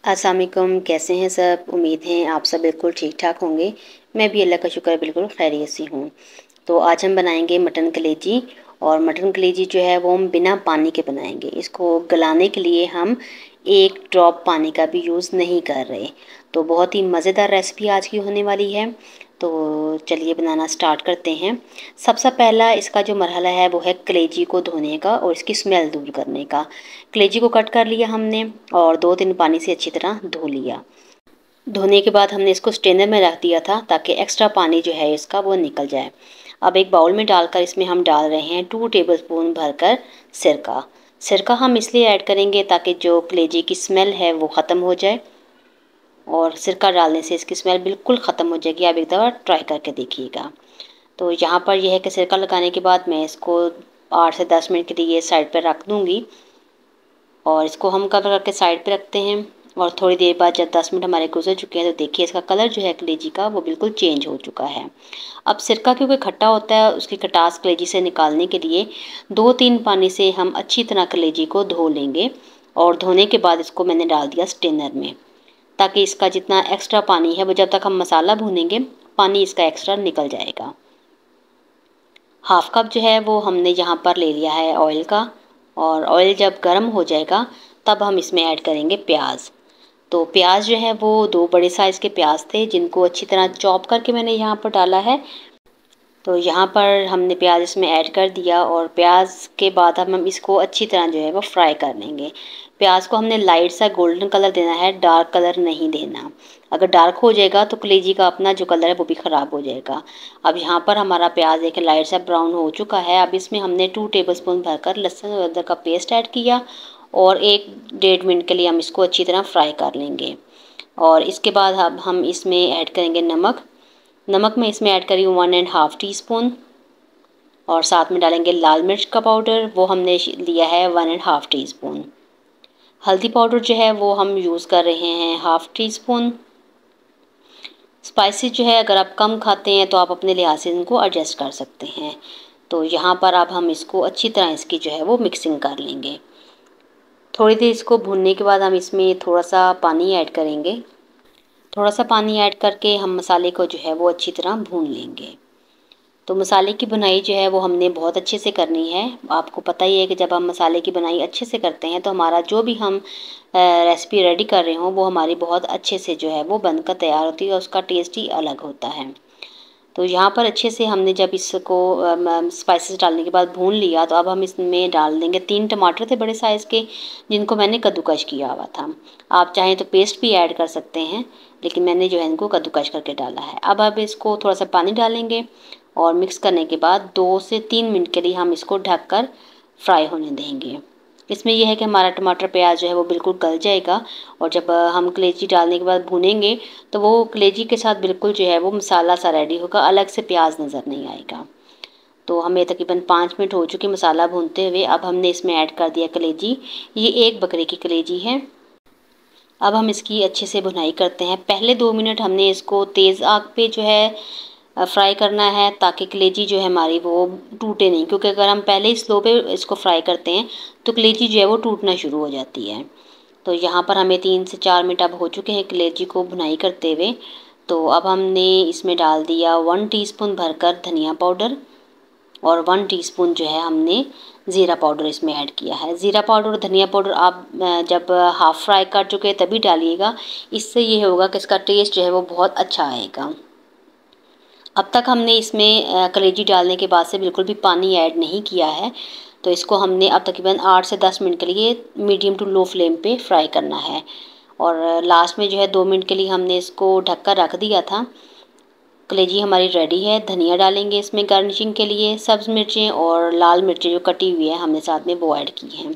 अस्सलाम वालेकुम, कैसे हैं सब। उम्मीद है आप सब बिल्कुल ठीक ठाक होंगे। मैं भी अल्लाह का शुक्र बिल्कुल खैरियत से हूँ। तो आज हम बनाएंगे मटन कलेजी। और मटन कलेजी जो है वो हम बिना पानी के बनाएंगे। इसको गलाने के लिए हम एक ड्रॉप पानी का भी यूज़ नहीं कर रहे। तो बहुत ही मज़ेदार रेसिपी आज की होने वाली है। तो चलिए बनाना स्टार्ट करते हैं। सबसे पहला इसका जो मरहला है वो है कलेजी को धोने का और इसकी स्मेल दूर करने का। कलेजी को कट कर लिया हमने और 2-3 पानी से अच्छी तरह धो लिया। धोने के बाद हमने इसको स्ट्रेनर में रख दिया था ताकि एक्स्ट्रा पानी जो है इसका वो निकल जाए। अब एक बाउल में डालकर इसमें हम डाल रहे हैं 2 टेबलस्पून भरकर सिरका। सिरका हम इसलिए ऐड करेंगे ताकि जो कलेजी की स्मेल है वो ख़त्म हो जाए। और सिरका डालने से इसकी स्मेल बिल्कुल ख़त्म हो जाएगी। आप एक दफ़ा ट्राई करके देखिएगा। तो यहाँ पर यह है कि सिरका लगाने के बाद मैं इसको 8 से 10 मिनट के लिए साइड पर रख दूँगी। और इसको हम कवर करके साइड पे रखते हैं। और थोड़ी देर बाद जब 10 मिनट हमारे गुजर चुके हैं तो देखिए इसका कलर जो है कलेजी का वो बिल्कुल चेंज हो चुका है। अब सिरका क्योंकि खट्टा होता है उसकी खटास कलेजी से निकालने के लिए 2-3 पानी से हम अच्छी तरह कलेजी को धो लेंगे। और धोने के बाद इसको मैंने डाल दिया स्ट्रेनर में ताकि इसका जितना एक्स्ट्रा पानी है वो जब तक हम मसाला भूनेंगे पानी इसका एक्स्ट्रा निकल जाएगा। हाफ कप जो है वो हमने यहाँ पर ले लिया है ऑयल का। और ऑयल जब गर्म हो जाएगा तब हम इसमें ऐड करेंगे प्याज। तो प्याज जो है वो 2 बड़े साइज़ के प्याज थे जिनको अच्छी तरह चॉप करके मैंने यहाँ पर डाला है। तो यहाँ पर हमने प्याज इसमें ऐड कर दिया और प्याज के बाद हम इसको अच्छी तरह जो है वो फ्राई कर लेंगे। प्याज को हमने लाइट सा गोल्डन कलर देना है, डार्क कलर नहीं देना। अगर डार्क हो जाएगा तो कलेजी का अपना जो कलर है वो भी ख़राब हो जाएगा। अब यहाँ पर हमारा प्याज देखें लाइट सा ब्राउन हो चुका है। अब इसमें हमने 2 टेबलस्पून भरकर लहसुन और अदरक का पेस्ट ऐड किया और 1-1.5 मिनट के लिए हम इसको अच्छी तरह फ्राई कर लेंगे। और इसके बाद अब हम इसमें ऐड करेंगे नमक। नमक में इसमें ऐड करी 1.5 टीस्पून। और साथ में डालेंगे लाल मिर्च का पाउडर, वो हमने लिया है 1.5 टीस्पून। हल्दी पाउडर जो है वो हम यूज़ कर रहे हैं 1/2 टीस्पून। स्पाइसेस जो है अगर आप कम खाते हैं तो आप अपने लिहाज से इनको एडजस्ट कर सकते हैं। तो यहाँ पर अब हम इसको अच्छी तरह इसकी जो है वो मिक्सिंग कर लेंगे। थोड़ी देर इसको भूनने के बाद हम इसमें थोड़ा सा पानी ऐड करेंगे। थोड़ा सा पानी ऐड करके हम मसाले को जो है वो अच्छी तरह भून लेंगे। तो मसाले की बुनाई जो है वो हमने बहुत अच्छे से करनी है। आपको पता ही है कि जब हम मसाले की बुनाई अच्छे से करते हैं तो हमारा जो भी हम रेसिपी रेडी कर रहे हों वो हमारी बहुत अच्छे से जो है वो बनकर तैयार होती है और उसका टेस्ट ही अलग होता है। तो यहाँ पर अच्छे से हमने जब इसको स्पाइसेस डालने के बाद भून लिया तो अब हम इसमें डाल देंगे 3 टमाटर थे बड़े साइज़ के जिनको मैंने कद्दूकश किया हुआ था। आप चाहें तो पेस्ट भी ऐड कर सकते हैं लेकिन मैंने जो है इनको कद्दूकश करके डाला है। अब इसको थोड़ा सा पानी डालेंगे और मिक्स करने के बाद 2 से 3 मिनट के लिए हम इसको ढककर फ्राई होने देंगे। इसमें यह है कि हमारा टमाटर प्याज जो है वो बिल्कुल गल जाएगा। और जब हम कलेजी डालने के बाद भूनेंगे तो वो कलेजी के साथ बिल्कुल जो है वो मसाला सा रेडी होगा, अलग से प्याज नज़र नहीं आएगा। तो हमें तकरीबन 5 मिनट हो चुके मसाला भूनते हुए। अब हमने इसमें ऐड कर दिया कलेजी। ये एक बकरे की कलेजी है। अब हम इसकी अच्छे से भुनाई करते हैं। पहले 2 मिनट हमने इसको तेज़ आग पे जो है फ्राई करना है ताकि कलेजी जो है हमारी वो टूटे नहीं, क्योंकि अगर हम पहले ही स्लो पे इसको फ्राई करते हैं तो कलेजी जो है वो टूटना शुरू हो जाती है। तो यहाँ पर हमें 3 से 4 मिनट अब हो चुके हैं कलेजी को भुनाई करते हुए। तो अब हमने इसमें डाल दिया 1 टीस्पून भरकर धनिया पाउडर और 1 टीस्पून जो है हमने ज़ीरा पाउडर इसमें ऐड किया है। ज़ीरा पाउडर और धनिया पाउडर आप जब हाफ़ फ्राई कर चुके तभी डालिएगा। इससे ये होगा कि इसका टेस्ट जो है वो बहुत अच्छा आएगा। अब तक हमने इसमें कलेजी डालने के बाद से बिल्कुल भी पानी ऐड नहीं किया है। तो इसको हमने अब तकरीबन 8 से 10 मिनट के लिए मीडियम टू लो फ्लेम पे फ्राई करना है। और लास्ट में जो है 2 मिनट के लिए हमने इसको ढककर रख दिया था। कलेजी हमारी रेडी है। धनिया डालेंगे इसमें गार्निशिंग के लिए। सब्ज़ मिर्चें और लाल मिर्चें जो कटी हुई है हमने साथ में वो ऐड की हैं।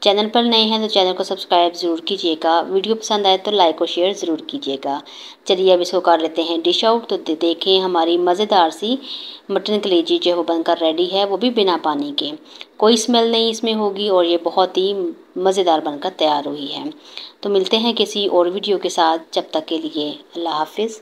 चैनल पर नए हैं तो चैनल को सब्सक्राइब ज़रूर कीजिएगा। वीडियो पसंद आए तो लाइक और शेयर ज़रूर कीजिएगा। चलिए अब इसको कर लेते हैं डिश आउट। तो देखें हमारी मज़ेदार सी मटन कलेजी जो है वो बनकर रेडी है, वो भी बिना पानी के। कोई स्मेल नहीं इसमें होगी और ये बहुत ही मज़ेदार बनकर तैयार हुई है। तो मिलते हैं किसी और वीडियो के साथ, जब तक के लिए अल्लाह हाफिज़।